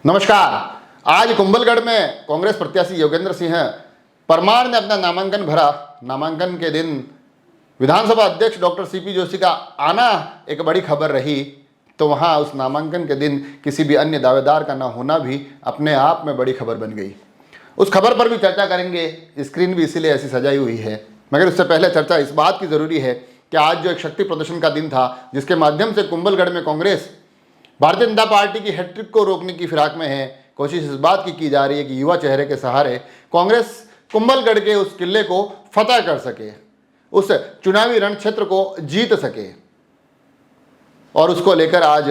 नमस्कार। आज कुंभलगढ़ में कांग्रेस प्रत्याशी योगेंद्र सिंह परमार ने अपना नामांकन भरा। नामांकन के दिन विधानसभा अध्यक्ष डॉक्टर सीपी जोशी का आना एक बड़ी खबर रही, तो वहां उस नामांकन के दिन किसी भी अन्य दावेदार का न होना भी अपने आप में बड़ी खबर बन गई। उस खबर पर भी चर्चा करेंगे। स्क्रीन भी इसीलिए ऐसी सजाई हुई है, मगर उससे पहले चर्चा इस बात की ज़रूरी है कि आज जो एक शक्ति प्रदर्शन का दिन था, जिसके माध्यम से कुंभलगढ़ में कांग्रेस भारतीय जनता पार्टी की हैट्रिक को रोकने की फिराक में है। कोशिश इस बात की जा रही है कि युवा चेहरे के सहारे कांग्रेस कुंभलगढ़ के उस किले को फतह कर सके, उस चुनावी रण क्षेत्र को जीत सके। और उसको लेकर आज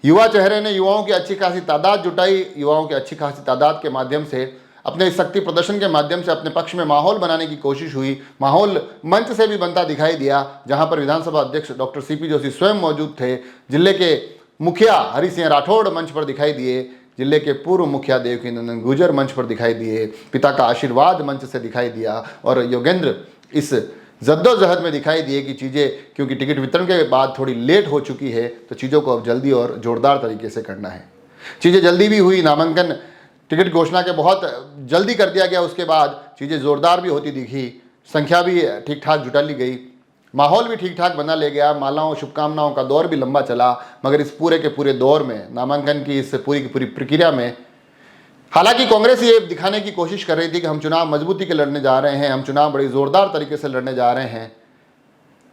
युवा चेहरे ने युवाओं की अच्छी खासी तादाद जुटाई। युवाओं की अच्छी खासी तादाद के माध्यम से अपने इस शक्ति प्रदर्शन के माध्यम से अपने पक्ष में माहौल बनाने की कोशिश हुई। माहौल मंच से भी बनता दिखाई दिया, जहां पर विधानसभा अध्यक्ष डॉक्टर सीपी जोशी स्वयं मौजूद थे। जिले के मुखिया हरि सिंह राठौड़ मंच पर दिखाई दिए, जिले के पूर्व मुखिया देवकी नंदन गुर्जर मंच पर दिखाई दिए, पिता का आशीर्वाद मंच से दिखाई दिया, और योगेंद्र इस जद्दोजहद में दिखाई दिए कि चीज़ें, क्योंकि टिकट वितरण के बाद थोड़ी लेट हो चुकी है, तो चीज़ों को अब जल्दी और जोरदार तरीके से करना है। चीज़ें जल्दी भी हुई, नामांकन टिकट घोषणा के बहुत जल्दी कर दिया गया। उसके बाद चीज़ें ज़ोरदार भी होती दिखी, संख्या भी ठीक ठाक जुटा ली गई, माहौल भी ठीक ठाक बना ले गया। मालाओं शुभकामनाओं का दौर भी लंबा चला, मगर इस पूरे के पूरे दौर में, नामांकन की इस पूरी की पूरी प्रक्रिया में, हालांकि कांग्रेस ये दिखाने की कोशिश कर रही थी कि हम चुनाव मजबूती के लड़ने जा रहे हैं, हम चुनाव बड़ी ज़ोरदार तरीके से लड़ने जा रहे हैं,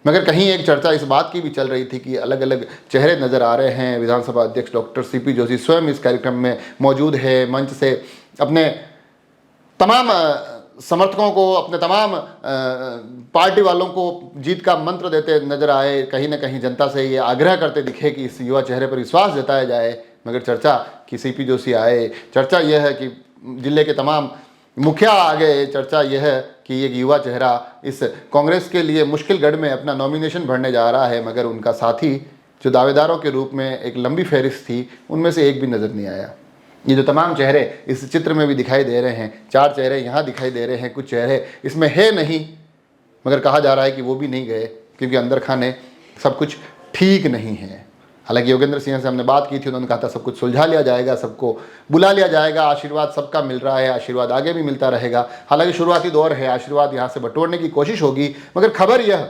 मगर कहीं एक चर्चा इस बात की भी चल रही थी कि अलग अलग चेहरे नज़र आ रहे हैं। विधानसभा अध्यक्ष डॉक्टर सीपी जोशी स्वयं इस कार्यक्रम में मौजूद है, मंच से अपने तमाम समर्थकों को, अपने तमाम पार्टी वालों को जीत का मंत्र देते नजर आए। कहीं ना कहीं जनता से ये आग्रह करते दिखे कि इस युवा चेहरे पर विश्वास जताया जाए। मगर चर्चा कि सीपी जोशी आए, चर्चा यह है कि जिले के तमाम मुखिया आ गए, चर्चा यह है कि एक युवा चेहरा इस कांग्रेस के लिए मुश्किल गढ़ में अपना नॉमिनेशन भरने जा रहा है, मगर उनका साथी जो दावेदारों के रूप में एक लंबी फहरिस्त थी, उनमें से एक भी नज़र नहीं आया। ये जो तमाम चेहरे इस चित्र में भी दिखाई दे रहे हैं, 4 चेहरे यहाँ दिखाई दे रहे हैं, कुछ चेहरे इसमें है नहीं, मगर कहा जा रहा है कि वो भी नहीं गए क्योंकि अंदर खाने सब कुछ ठीक नहीं है। हालांकि योगेंद्र सिंह से हमने बात की थी, उन्होंने कहा था सब कुछ सुलझा लिया जाएगा, सबको बुला लिया जाएगा, आशीर्वाद सबका मिल रहा है, आशीर्वाद आगे भी मिलता रहेगा। हालांकि शुरुआती दौर है, आशीर्वाद यहाँ से बटोरने की कोशिश होगी, मगर खबर यह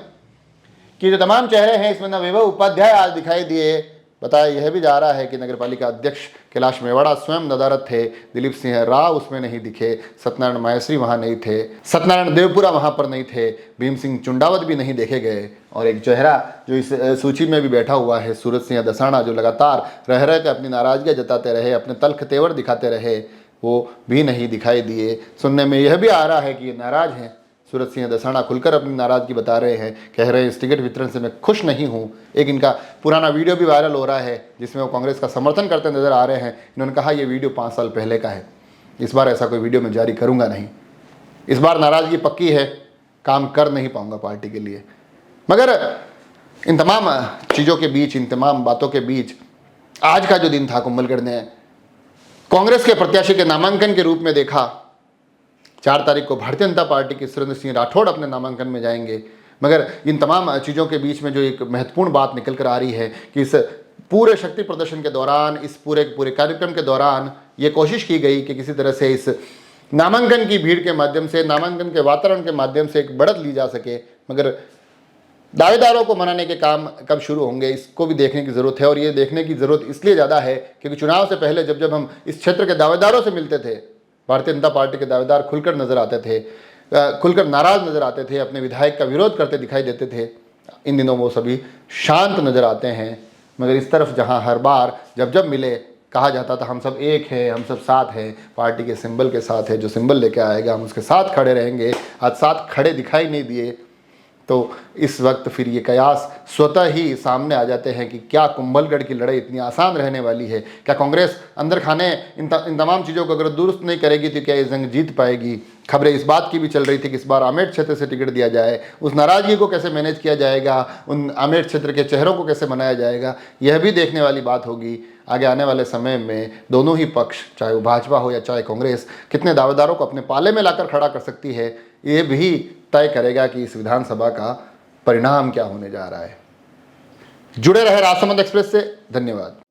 कि जो तमाम चेहरे हैं इसमें वैभव उपाध्याय आज दिखाई दिए। बताया यह भी जा रहा है कि नगरपालिका अध्यक्ष कैलाश मेवाड़ा स्वयं नदारत थे, दिलीप सिंह राव उसमें नहीं दिखे, सत्यनारायण माहेश्वरी वहाँ नहीं थे, सत्यनारायण देवपुरा वहाँ पर नहीं थे, भीम सिंह चुंडावत भी नहीं देखे गए, और एक चेहरा जो इस सूची में भी बैठा हुआ है, सूरज सिंह दसाना, जो लगातार रह के अपनी नाराजगी जताते रहे, अपने तल्ख तेवर दिखाते रहे, वो भी नहीं दिखाई दिए। सुनने में यह भी आ रहा है कि ये नाराज हैं। सूरज सिंह दसाना खुलकर अपनी नाराजगी बता रहे हैं, कह रहे हैं इस टिकट वितरण से मैं खुश नहीं हूं। एक इनका पुराना वीडियो भी वायरल हो रहा है जिसमें वो कांग्रेस का समर्थन करते नजर आ रहे हैं। इन्होंने कहा ये वीडियो 5 साल पहले का है, इस बार ऐसा कोई वीडियो मैं जारी करूंगा नहीं, इस बार नाराजगी पक्की है, काम कर नहीं पाऊंगा पार्टी के लिए। मगर इन तमाम चीज़ों के बीच, इन तमाम बातों के बीच आज का जो दिन था, कुंभलगढ़ ने कांग्रेस के प्रत्याशी के नामांकन के रूप में देखा। 4 तारीख को भारतीय जनता पार्टी के सुरेंद्र सिंह राठौड़ अपने नामांकन में जाएंगे। मगर इन तमाम चीज़ों के बीच में जो एक महत्वपूर्ण बात निकल कर आ रही है कि इस पूरे शक्ति प्रदर्शन के दौरान, इस पूरे कार्यक्रम के दौरान ये कोशिश की गई कि किसी तरह से इस नामांकन की भीड़ के माध्यम से, नामांकन के वातावरण के माध्यम से एक बढ़त ली जा सके। मगर दावेदारों को मनाने के काम कब शुरू होंगे, इसको भी देखने की ज़रूरत है। और ये देखने की ज़रूरत इसलिए ज़्यादा है क्योंकि चुनाव से पहले जब हम इस क्षेत्र के दावेदारों से मिलते थे, भारतीय जनता पार्टी के दावेदार खुलकर नजर आते थे, खुलकर नाराज नजर आते थे, अपने विधायक का विरोध करते दिखाई देते थे। इन दिनों वो सभी शांत नजर आते हैं। मगर इस तरफ जहां हर बार जब मिले कहा जाता था हम सब एक हैं, हम सब साथ हैं, पार्टी के सिंबल के साथ है, जो सिंबल लेके आएगा हम उसके साथ खड़े रहेंगे, आज साथ खड़े दिखाई नहीं दिए। तो इस वक्त फिर ये कयास स्वतः ही सामने आ जाते हैं कि क्या कुंभलगढ़ की लड़ाई इतनी आसान रहने वाली है? क्या कांग्रेस अंदर खाने इन तमाम चीज़ों को अगर दुरुस्त नहीं करेगी तो क्या ये जंग जीत पाएगी? खबरें इस बात की भी चल रही थी कि इस बार आमेर क्षेत्र से टिकट दिया जाए, उस नाराज़गी को कैसे मैनेज किया जाएगा, उन आमेर क्षेत्र के चेहरों को कैसे मनाया जाएगा, यह भी देखने वाली बात होगी। आगे आने वाले समय में दोनों ही पक्ष, चाहे वो भाजपा हो या चाहे कांग्रेस, कितने दावेदारों को अपने पाले में लाकर खड़ा कर सकती है, ये भी तय करेगा कि इस विधानसभा का परिणाम क्या होने जा रहा है। जुड़े रहे राजसमंद एक्सप्रेस से। धन्यवाद।